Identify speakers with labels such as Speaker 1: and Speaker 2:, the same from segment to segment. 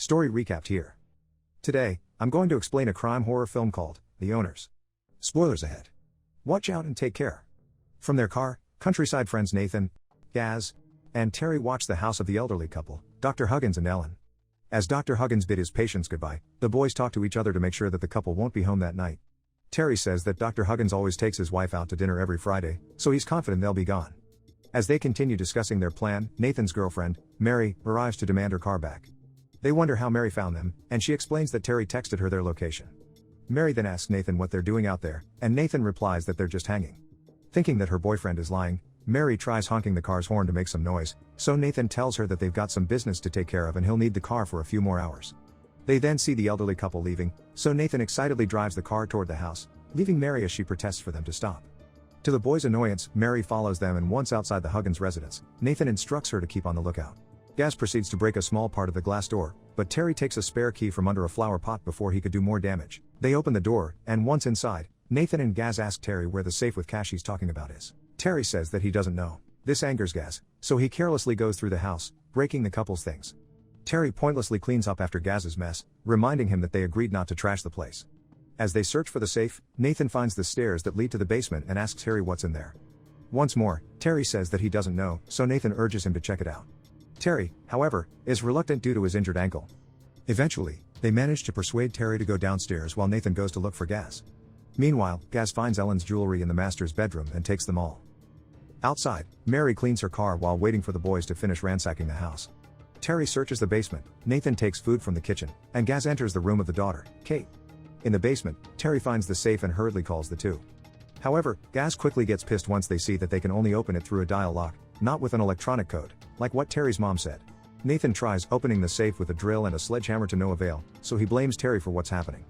Speaker 1: Story recapped here. Today, I'm going to explain a crime horror film called The Owners. Spoilers ahead. Watch out and take care. From their car, countryside friends Nathan, Gaz, and Terry watch the house of the elderly couple, Dr. Huggins and Ellen. As Dr. Huggins bid his patients goodbye, the boys talk to each other to make sure that the couple won't be home that night. Terry says that Dr. Huggins always takes his wife out to dinner every Friday, so he's confident they'll be gone. As they continue discussing their plan, Nathan's girlfriend, Mary, arrives to demand her car back. They wonder how Mary found them, and she explains that Terry texted her their location. Mary then asks Nathan what they're doing out there, and Nathan replies that they're just hanging. Thinking that her boyfriend is lying, Mary tries honking the car's horn to make some noise, so Nathan tells her that they've got some business to take care of and he'll need the car for a few more hours. They then see the elderly couple leaving, so Nathan excitedly drives the car toward the house, leaving Mary as she protests for them to stop. To the boys' annoyance, Mary follows them, and once outside the Huggins residence, Nathan instructs her to keep on the lookout. Gaz proceeds to break a small part of the glass door, but Terry takes a spare key from under a flower pot before he could do more damage. They open the door, and once inside, Nathan and Gaz ask Terry where the safe with cash he's talking about is. Terry says that he doesn't know. This angers Gaz, so he carelessly goes through the house, breaking the couple's things. Terry pointlessly cleans up after Gaz's mess, reminding him that they agreed not to trash the place. As they search for the safe, Nathan finds the stairs that lead to the basement and asks Terry what's in there. Once more, Terry says that he doesn't know, so Nathan urges him to check it out. Terry, however, is reluctant due to his injured ankle. Eventually, they manage to persuade Terry to go downstairs while Nathan goes to look for Gaz. Meanwhile, Gaz finds Ellen's jewelry in the master's bedroom and takes them all. Outside, Mary cleans her car while waiting for the boys to finish ransacking the house. Terry searches the basement, Nathan takes food from the kitchen, and Gaz enters the room of the daughter, Kate. In the basement, Terry finds the safe and hurriedly calls the two. However, Gaz quickly gets pissed once they see that they can only open it through a dial lock, not with an electronic code, like what Terry's mom said. Nathan tries opening the safe with a drill and a sledgehammer to no avail, so he blames Terry for what's happening.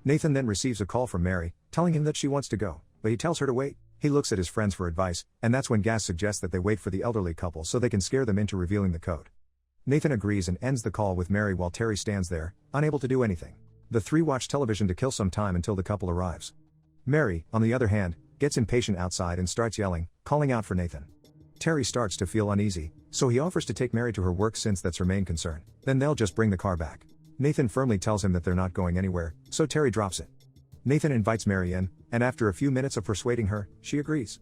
Speaker 1: Nathan then receives a call from Mary, telling him that she wants to go, but he tells her to wait. He looks at his friends for advice, and that's when Gaz suggests that they wait for the elderly couple so they can scare them into revealing the code. Nathan agrees and ends the call with Mary while Terry stands there, unable to do anything. The three watch television to kill some time until the couple arrives. Mary, on the other hand, gets impatient outside and starts yelling, calling out for Nathan. Terry starts to feel uneasy, so he offers to take Mary to her work since that's her main concern, then they'll just bring the car back. Nathan firmly tells him that they're not going anywhere, so Terry drops it. Nathan invites Mary in, and after a few minutes of persuading her, she agrees.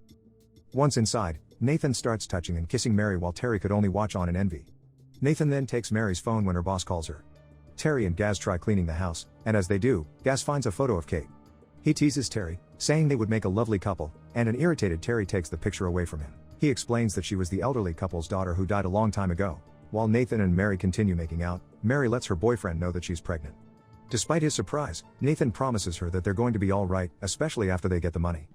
Speaker 1: Once inside, Nathan starts touching and kissing Mary while Terry could only watch on in envy. Nathan then takes Mary's phone when her boss calls her. Terry and Gaz try cleaning the house, and as they do, Gaz finds a photo of Kate. He teases Terry, saying they would make a lovely couple, and an irritated Terry takes the picture away from him. He explains that she was the elderly couple's daughter who died a long time ago. While Nathan and Mary continue making out, Mary lets her boyfriend know that she's pregnant. Despite his surprise, Nathan promises her that they're going to be all right, especially after they get the money.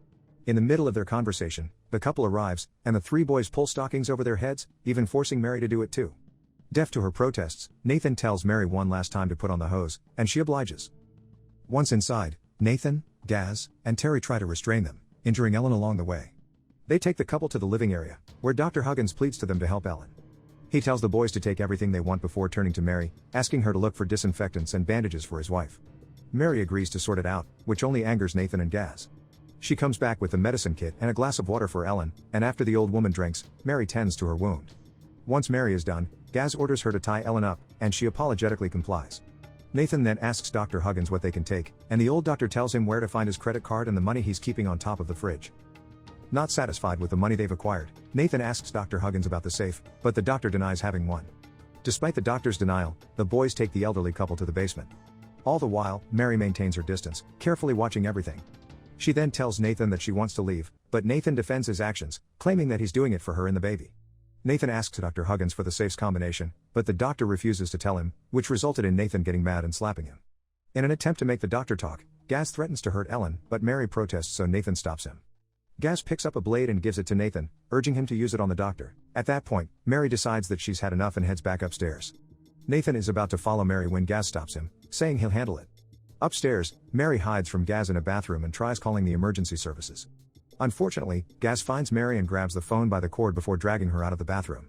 Speaker 1: In the middle of their conversation, the couple arrives, and the three boys pull stockings over their heads, even forcing Mary to do it too. Deaf to her protests, Nathan tells Mary one last time to put on the hose, and she obliges. Once inside, Nathan, Gaz, and Terry try to restrain them, injuring Ellen along the way. They take the couple to the living area, where Dr. Huggins pleads to them to help Ellen. He tells the boys to take everything they want before turning to Mary, asking her to look for disinfectants and bandages for his wife. Mary agrees to sort it out, which only angers Nathan and Gaz. She comes back with the medicine kit and a glass of water for Ellen, and after the old woman drinks, Mary tends to her wound. Once Mary is done, Gaz orders her to tie Ellen up, and she apologetically complies. Nathan then asks Dr. Huggins what they can take, and the old doctor tells him where to find his credit card and the money he's keeping on top of the fridge. Not satisfied with the money they've acquired, Nathan asks Dr. Huggins about the safe, but the doctor denies having one. Despite the doctor's denial, the boys take the elderly couple to the basement. All the while, Mary maintains her distance, carefully watching everything. She then tells Nathan that she wants to leave, but Nathan defends his actions, claiming that he's doing it for her and the baby. Nathan asks Dr. Huggins for the safe's combination, but the doctor refuses to tell him, which resulted in Nathan getting mad and slapping him. In an attempt to make the doctor talk, Gaz threatens to hurt Ellen, but Mary protests, so Nathan stops him. Gaz picks up a blade and gives it to Nathan, urging him to use it on the doctor. At that point, Mary decides that she's had enough and heads back upstairs. Nathan is about to follow Mary when Gaz stops him, saying he'll handle it. Upstairs, Mary hides from Gaz in a bathroom and tries calling the emergency services. Unfortunately, Gaz finds Mary and grabs the phone by the cord before dragging her out of the bathroom.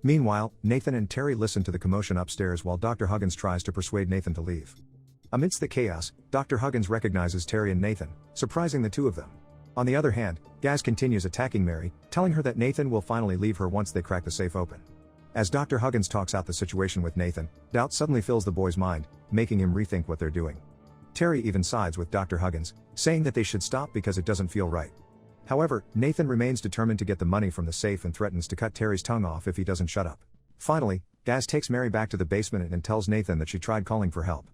Speaker 1: Meanwhile, Nathan and Terry listen to the commotion upstairs while Dr. Huggins tries to persuade Nathan to leave. Amidst the chaos, Dr. Huggins recognizes Terry and Nathan, surprising the two of them. On the other hand, Gaz continues attacking Mary, telling her that Nathan will finally leave her once they crack the safe open. As Dr. Huggins talks out the situation with Nathan, doubt suddenly fills the boy's mind, making him rethink what they're doing. Terry even sides with Dr. Huggins, saying that they should stop because it doesn't feel right. However, Nathan remains determined to get the money from the safe and threatens to cut Terry's tongue off if he doesn't shut up. Finally, Gaz takes Mary back to the basement and tells Nathan that she tried calling for help.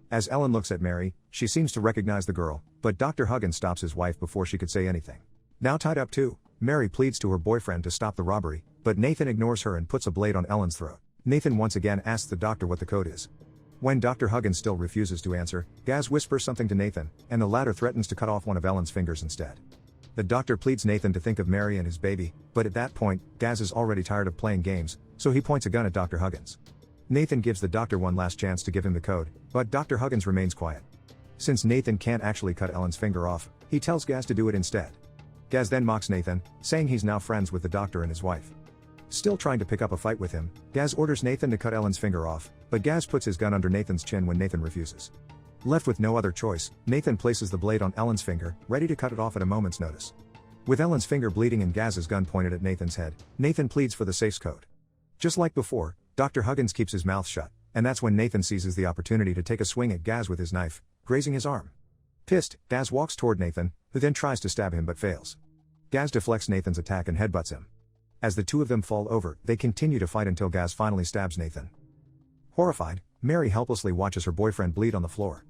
Speaker 1: As Ellen looks at Mary, she seems to recognize the girl, but Dr. Huggins stops his wife before she could say anything. Now tied up too, Mary pleads to her boyfriend to stop the robbery, but Nathan ignores her and puts a blade on Ellen's throat. Nathan once again asks the doctor what the code is. When Dr. Huggins still refuses to answer, Gaz whispers something to Nathan, and the latter threatens to cut off one of Ellen's fingers instead. The doctor pleads Nathan to think of Mary and his baby, but at that point, Gaz is already tired of playing games, so he points a gun at Dr. Huggins. Nathan gives the doctor one last chance to give him the code, but Dr. Huggins remains quiet. Since Nathan can't actually cut Ellen's finger off, he tells Gaz to do it instead. Gaz then mocks Nathan, saying he's now friends with the doctor and his wife. Still trying to pick up a fight with him, Gaz orders Nathan to cut Ellen's finger off, but Gaz puts his gun under Nathan's chin when Nathan refuses. Left with no other choice, Nathan places the blade on Ellen's finger, ready to cut it off at a moment's notice. With Ellen's finger bleeding and Gaz's gun pointed at Nathan's head, Nathan pleads for the safe's code. Just like before, Dr. Huggins keeps his mouth shut, and that's when Nathan seizes the opportunity to take a swing at Gaz with his knife, grazing his arm. Pissed, Gaz walks toward Nathan, who then tries to stab him but fails. Gaz deflects Nathan's attack and headbutts him. As the two of them fall over, they continue to fight until Gaz finally stabs Nathan. Horrified, Mary helplessly watches her boyfriend bleed on the floor.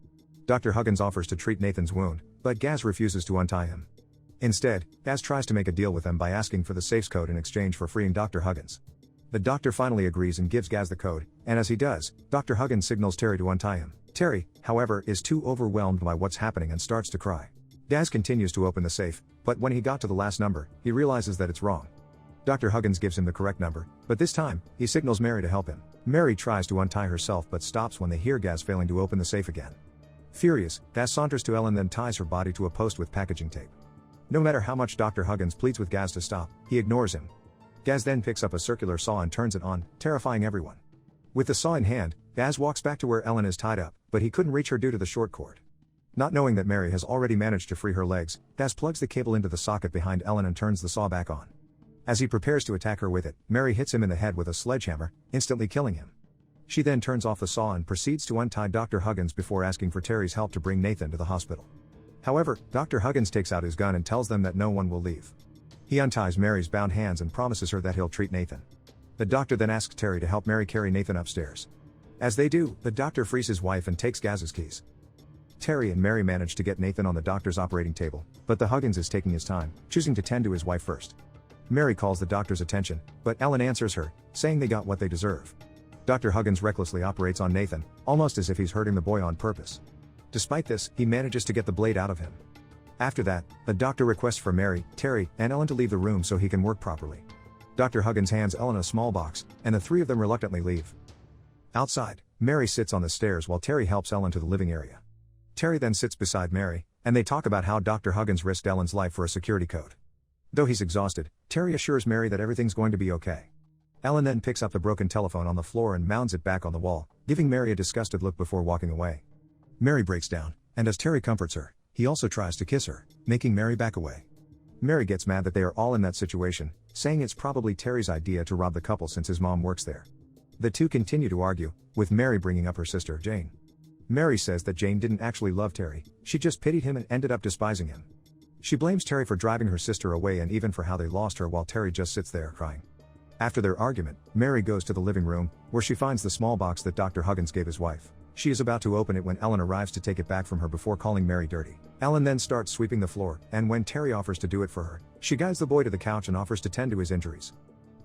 Speaker 1: Dr. Huggins offers to treat Nathan's wound, but Gaz refuses to untie him. Instead, Gaz tries to make a deal with them by asking for the safe's code in exchange for freeing Dr. Huggins. The doctor finally agrees and gives Gaz the code, and as he does, Dr. Huggins signals Terry to untie him. Terry, however, is too overwhelmed by what's happening and starts to cry. Gaz continues to open the safe, but when he got to the last number, he realizes that it's wrong. Dr. Huggins gives him the correct number, but this time, he signals Mary to help him. Mary tries to untie herself but stops when they hear Gaz failing to open the safe again. Furious, Gaz saunters to Ellen then ties her body to a post with packaging tape. No matter how much Dr. Huggins pleads with Gaz to stop, he ignores him. Gaz then picks up a circular saw and turns it on, terrifying everyone. With the saw in hand, Gaz walks back to where Ellen is tied up, but he couldn't reach her due to the short cord. Not knowing that Mary has already managed to free her legs, Gaz plugs the cable into the socket behind Ellen and turns the saw back on. As he prepares to attack her with it, Mary hits him in the head with a sledgehammer, instantly killing him. She then turns off the saw and proceeds to untie Dr. Huggins before asking for Terry's help to bring Nathan to the hospital. However, Dr. Huggins takes out his gun and tells them that no one will leave. He unties Mary's bound hands and promises her that he'll treat Nathan. The doctor then asks Terry to help Mary carry Nathan upstairs. As they do, the doctor frees his wife and takes Gaz's keys. Terry and Mary manage to get Nathan on the doctor's operating table, but the Huggins is taking his time, choosing to tend to his wife first. Mary calls the doctor's attention, but Ellen answers her, saying they got what they deserve. Dr. Huggins recklessly operates on Nathan, almost as if he's hurting the boy on purpose. Despite this, he manages to get the blade out of him. After that, the doctor requests for Mary, Terry, and Ellen to leave the room so he can work properly. Dr. Huggins hands Ellen a small box, and the three of them reluctantly leave. Outside, Mary sits on the stairs while Terry helps Ellen to the living area. Terry then sits beside Mary, and they talk about how Dr. Huggins risked Ellen's life for a security code. Though he's exhausted, Terry assures Mary that everything's going to be okay. Ellen then picks up the broken telephone on the floor and mounts it back on the wall, giving Mary a disgusted look before walking away. Mary breaks down, and as Terry comforts her, he also tries to kiss her, making Mary back away. Mary gets mad that they are all in that situation, saying it's probably Terry's idea to rob the couple since his mom works there. The two continue to argue, with Mary bringing up her sister, Jane. Mary says that Jane didn't actually love Terry, she just pitied him and ended up despising him. She blames Terry for driving her sister away and even for how they lost her while Terry just sits there crying. After their argument, Mary goes to the living room, where she finds the small box that Dr. Huggins gave his wife. She is about to open it when Ellen arrives to take it back from her before calling Mary dirty. Ellen then starts sweeping the floor, and when Terry offers to do it for her, she guides the boy to the couch and offers to tend to his injuries.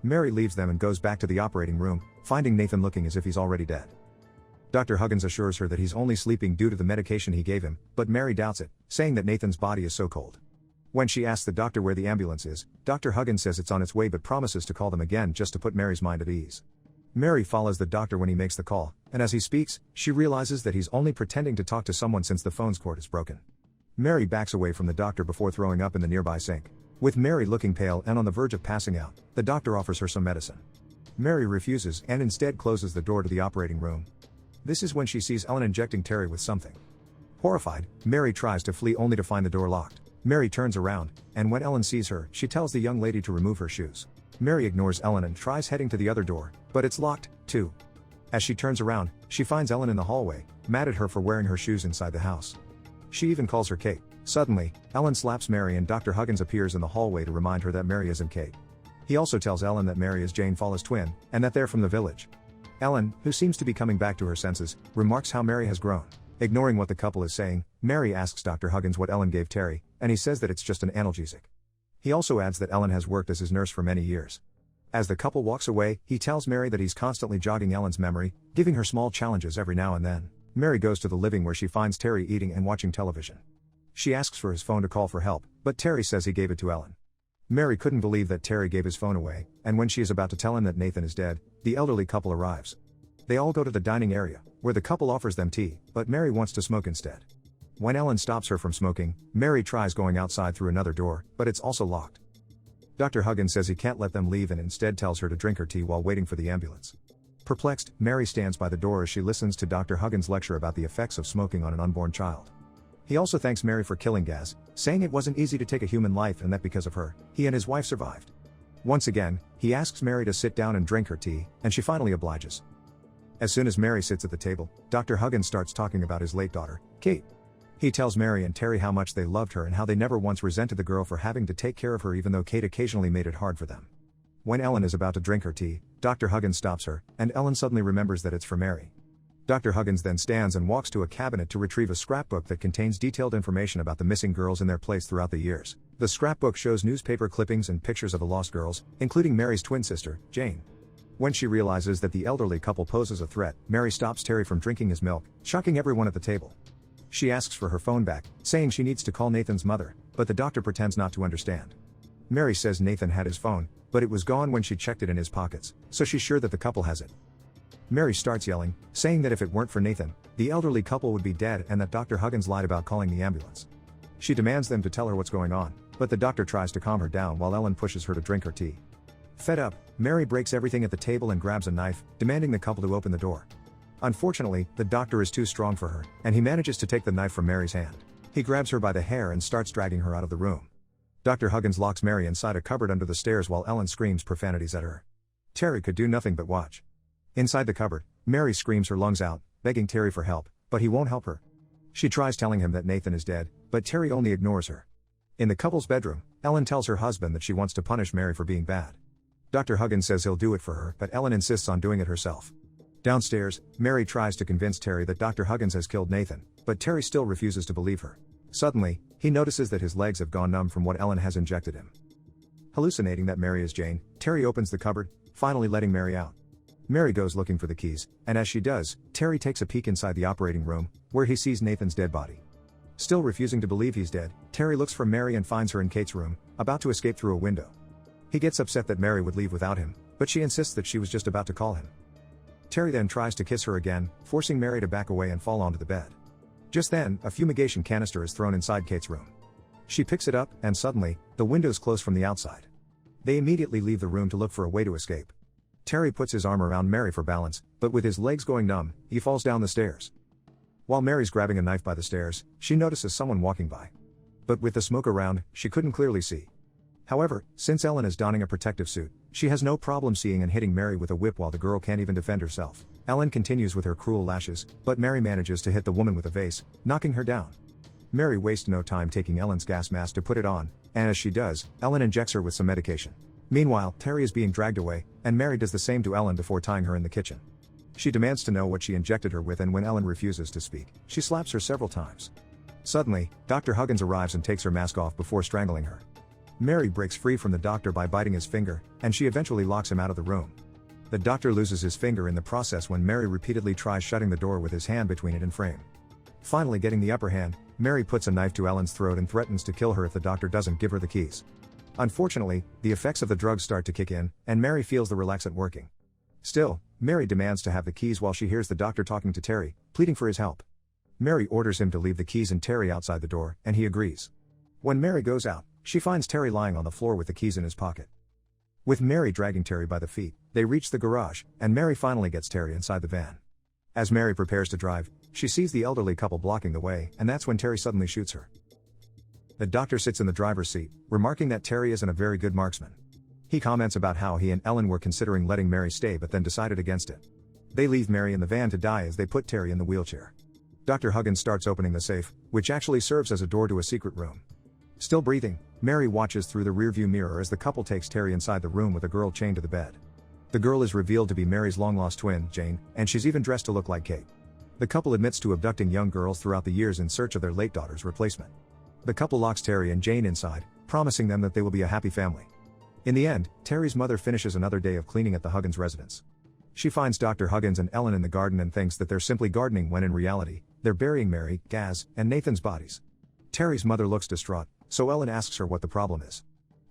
Speaker 1: Mary leaves them and goes back to the operating room, finding Nathan looking as if he's already dead. Dr. Huggins assures her that he's only sleeping due to the medication he gave him, but Mary doubts it, saying that Nathan's body is so cold. When she asks the doctor where the ambulance is, Dr. Huggins says it's on its way but promises to call them again just to put Mary's mind at ease. Mary follows the doctor when he makes the call, and as he speaks, she realizes that he's only pretending to talk to someone since the phone's cord is broken. Mary backs away from the doctor before throwing up in the nearby sink. With Mary looking pale and on the verge of passing out, the doctor offers her some medicine. Mary refuses and instead closes the door to the operating room. This is when she sees Ellen injecting Terry with something. Horrified, Mary tries to flee only to find the door locked. Mary turns around, and when Ellen sees her, she tells the young lady to remove her shoes. Mary ignores Ellen and tries heading to the other door, but it's locked, too. As she turns around, she finds Ellen in the hallway, mad at her for wearing her shoes inside the house. She even calls her Kate. Suddenly, Ellen slaps Mary and Dr. Huggins appears in the hallway to remind her that Mary isn't Kate. He also tells Ellen that Mary is Jane Fallah's twin, and that they're from the village. Ellen, who seems to be coming back to her senses, remarks how Mary has grown. Ignoring what the couple is saying, Mary asks Dr. Huggins what Ellen gave Terry, and he says that it's just an analgesic. He also adds that Ellen has worked as his nurse for many years. As the couple walks away, he tells Mary that he's constantly jogging Ellen's memory, giving her small challenges every now and then. Mary goes to the living where she finds Terry eating and watching television. She asks for his phone to call for help, but Terry says he gave it to Ellen. Mary couldn't believe that Terry gave his phone away, and when she is about to tell him that Nathan is dead, the elderly couple arrives. They all go to the dining area, where the couple offers them tea, but Mary wants to smoke instead. When Ellen stops her from smoking, Mary tries going outside through another door, but it's also locked. Dr. Huggins says he can't let them leave and instead tells her to drink her tea while waiting for the ambulance. Perplexed, Mary stands by the door as she listens to Dr. Huggins lecture about the effects of smoking on an unborn child. He also thanks Mary for killing Gaz, saying it wasn't easy to take a human life and that because of her, he and his wife survived. Once again, he asks Mary to sit down and drink her tea, and she finally obliges. As soon as Mary sits at the table, Dr. Huggins starts talking about his late daughter, Kate. He tells Mary and Terry how much they loved her and how they never once resented the girl for having to take care of her even though Kate occasionally made it hard for them. When Ellen is about to drink her tea, Dr. Huggins stops her, and Ellen suddenly remembers that it's for Mary. Dr. Huggins then stands and walks to a cabinet to retrieve a scrapbook that contains detailed information about the missing girls and their place throughout the years. The scrapbook shows newspaper clippings and pictures of the lost girls, including Mary's twin sister, Jane. When she realizes that the elderly couple poses a threat, Mary stops Terry from drinking his milk, shocking everyone at the table. She asks for her phone back, saying she needs to call Nathan's mother, but the doctor pretends not to understand. Mary says Nathan had his phone, but it was gone when she checked it in his pockets, so she's sure that the couple has it. Mary starts yelling, saying that if it weren't for Nathan, the elderly couple would be dead and that Dr. Huggins lied about calling the ambulance. She demands them to tell her what's going on, but the doctor tries to calm her down while Ellen pushes her to drink her tea. Fed up, Mary breaks everything at the table and grabs a knife, demanding the couple to open the door. Unfortunately, the doctor is too strong for her, and he manages to take the knife from Mary's hand. He grabs her by the hair and starts dragging her out of the room. Dr. Huggins locks Mary inside a cupboard under the stairs while Ellen screams profanities at her. Terry could do nothing but watch. Inside the cupboard, Mary screams her lungs out, begging Terry for help, but he won't help her. She tries telling him that Nathan is dead, but Terry only ignores her. In the couple's bedroom, Ellen tells her husband that she wants to punish Mary for being bad. Dr. Huggins says he'll do it for her, but Ellen insists on doing it herself. Downstairs, Mary tries to convince Terry that Dr. Huggins has killed Nathan, but Terry still refuses to believe her. Suddenly, he notices that his legs have gone numb from what Ellen has injected him. Hallucinating that Mary is Jane, Terry opens the cupboard, finally letting Mary out. Mary goes looking for the keys, and as she does, Terry takes a peek inside the operating room, where he sees Nathan's dead body. Still refusing to believe he's dead, Terry looks for Mary and finds her in Kate's room, about to escape through a window. He gets upset that Mary would leave without him, but she insists that she was just about to call him. Terry then tries to kiss her again, forcing Mary to back away and fall onto the bed. Just then, a fumigation canister is thrown inside Kate's room. She picks it up, and suddenly, the windows close from the outside. They immediately leave the room to look for a way to escape. Terry puts his arm around Mary for balance, but with his legs going numb, he falls down the stairs. While Mary's grabbing a knife by the stairs, she notices someone walking by. But with the smoke around, she couldn't clearly see. However, since Ellen is donning a protective suit, she has no problem seeing and hitting Mary with a whip while the girl can't even defend herself. Ellen continues with her cruel lashes, but Mary manages to hit the woman with a vase, knocking her down. Mary wastes no time taking Ellen's gas mask to put it on, and as she does, Ellen injects her with some medication. Meanwhile, Terry is being dragged away, and Mary does the same to Ellen before tying her in the kitchen. She demands to know what she injected her with, and when Ellen refuses to speak, she slaps her several times. Suddenly, Dr. Huggins arrives and takes her mask off before strangling her. Mary breaks free from the doctor by biting his finger, and she eventually locks him out of the room. The doctor loses his finger in the process when Mary repeatedly tries shutting the door with his hand between it and frame. Finally getting the upper hand, Mary puts a knife to Ellen's throat and threatens to kill her if the doctor doesn't give her the keys. Unfortunately, the effects of the drugs start to kick in, and Mary feels the relaxant working. Still, Mary demands to have the keys while she hears the doctor talking to Terry, pleading for his help. Mary orders him to leave the keys and Terry outside the door, and he agrees. When Mary goes out, she finds Terry lying on the floor with the keys in his pocket. With Mary dragging Terry by the feet, they reach the garage, and Mary finally gets Terry inside the van. As Mary prepares to drive, she sees the elderly couple blocking the way, and that's when Terry suddenly shoots her. The doctor sits in the driver's seat, remarking that Terry isn't a very good marksman. He comments about how he and Ellen were considering letting Mary stay but then decided against it. They leave Mary in the van to die as they put Terry in the wheelchair. Dr. Huggins starts opening the safe, which actually serves as a door to a secret room. Still breathing, Mary watches through the rearview mirror as the couple takes Terry inside the room with a girl chained to the bed. The girl is revealed to be Mary's long-lost twin, Jane, and she's even dressed to look like Kate. The couple admits to abducting young girls throughout the years in search of their late daughter's replacement. The couple locks Terry and Jane inside, promising them that they will be a happy family. In the end, Terry's mother finishes another day of cleaning at the Huggins residence. She finds Dr. Huggins and Ellen in the garden and thinks that they're simply gardening when in reality, they're burying Mary, Gaz, and Nathan's bodies. Terry's mother looks distraught, so Ellen asks her what the problem is.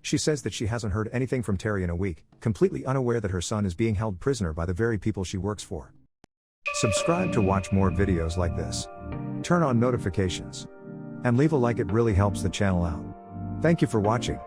Speaker 1: She says that she hasn't heard anything from Terry in a week, completely unaware that her son is being held prisoner by the very people she works for. Subscribe to watch more videos like this. Turn on notifications. And leave a like, it really helps the channel out. Thank you for watching.